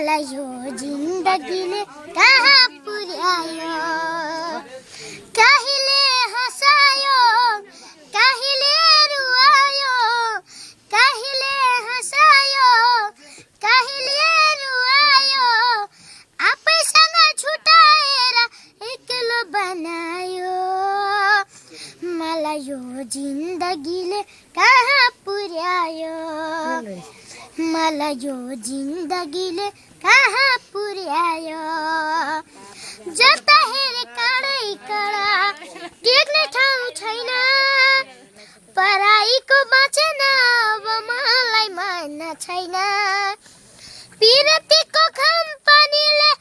मलाई यो जिन्दगीले कहाँ पुर्यायो कहिले हँसायो कहिले रुवायो कहिले हँसायो कहिले रुवायो आफैसँग छुटाएर एक्लो बनायो मलाई यो जिन्दगीले कहाँ पुर्यायो मलाई यो जिन्दगीले कहाँ पुर्यायो जता हेरे काँडै काँडा टेक्ने ठाउँ छैन पराईको बाँचेन अब मलाई मन छैन पिरतीको कम्पनीले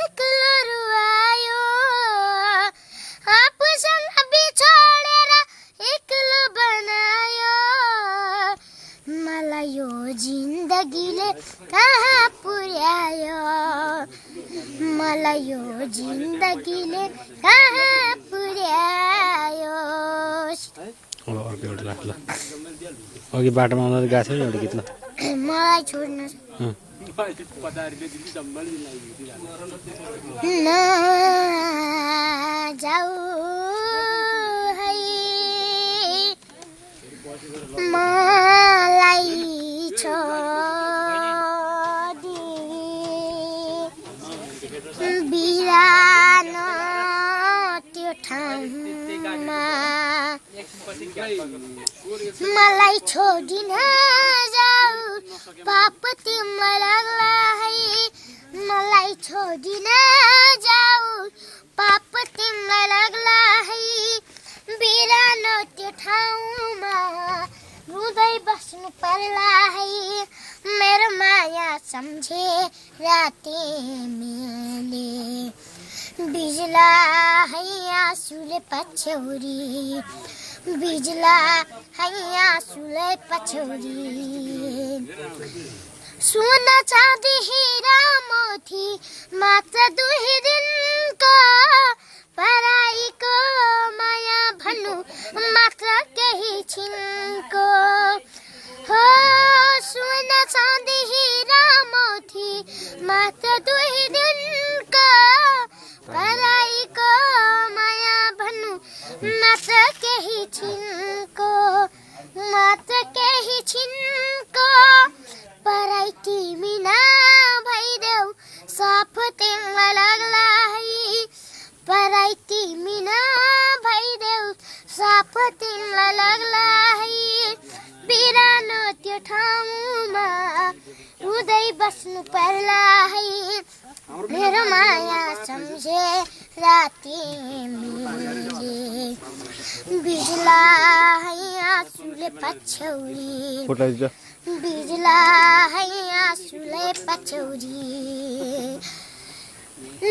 एक्लो रुवायो आफूसँग बिछोडेर एक्लो बनायो मलाई यो जिन्दगीले कहाँ पुर्यायो मलाई यो जिन्दगीले कहाँ पुर्यायो अर्को एउटा राख ल अघि बाटोमा आउँदा गएको थियो एउटा गीत ल मलाई छोड्नु नजाऊ है मलाई छोडी बिरानो त्यो ठाउँमा मलाई छोडी नजाऊ पाप तिमीलाई लाग्ला है मलाई छोडी नजाऊ पाप तिमीलाई लाग्ला है बिरानो त्यो ठाउँमा रुँदै बस्नु पर्ला है मेरो माया सम्झे तिमीले बिजला है आँसुले पछ्यौरी बिजला है आँसुले पछ्यौरी सोना चाँदी हीरा मोती मात्र 2 दिनको पराईको माया भन्नु मात्र केही छिनको हो सोना चाँदी हीरा मोती मात्र 2 दिनको पराईको माया भन्नु मात्र केही छिनको मात्र केही छिनको पराई तिमी नभइदेऊ साफ तिमीलाई लाग्ला है पराई तिमी नभइदेऊ साफ तिमीलाई लाग्ला है बिरानो त्यो ठाउँमा रुँदै बस्नु पर्ला है मेरो माया सम्झे तिमीले बिजला है आँसुले पछ्यौरी बिजला है आँसुले पछ्यौरी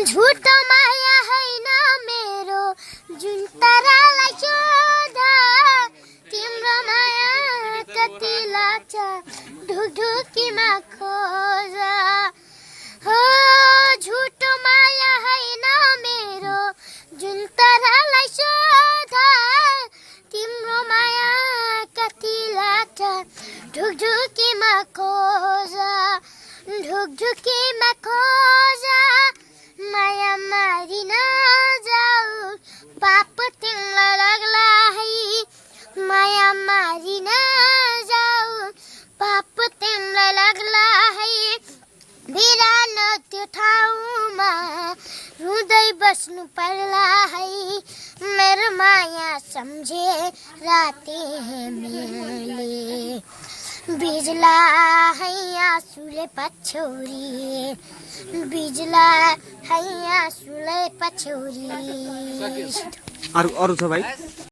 झुटो माया होइन मेरो जुन तारालाई चोधा तिम्रो माया कति लाग्छ ढुकढुकीमा खोज हो झुटो माया होइन मेरो जुन तारालाई चोधा तिम्रो माया कति लाग्छ ढुकढुकीमा खोज ढुकढुकीमा खोज माया मारि नजाऊ पाप तिमीलाई लाग्ला है माया मारि नजाऊ पाप तिमीलाई लाग्ला है बिरानो त्यो ठाउँमा रुँदै बस्नु पर्ला है मेरो माया सम्झे तिमीले बिजला है आँसुले पछ्यौरी बिजला है आँसुले पछ्यौरी अरु छ भाइ